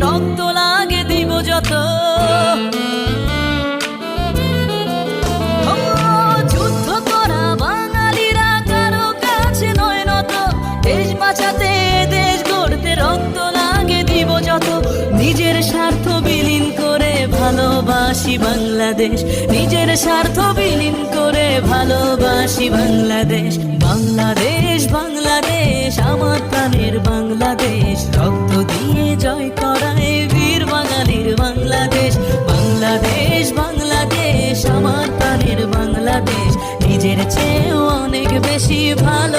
রক্ত লাগে দিব যত। যুদ্ধ করা বাঙালিরা কারো কাছে নয় নত, দেশ বাঁচাতে দেশ গড়তে রক্ত লাগে দিব যত। নিজের স্বার্থ বিলীন করে ভালোবাসি বাংলাদেশ, নিজের স্বার্থ বিলীন করে ভালোবাসি বাংলাদেশ। বাংলাদেশ বাংলাদেশ আমার প্রাণের বাংলাদেশ, রক্ত দিয়ে জয় করায় বীর বাঙালির বাংলাদেশ। বাংলাদেশ বাংলাদেশ আমার প্রাণের বাংলাদেশ, নিজের চেয়েও অনেক বেশি ভালো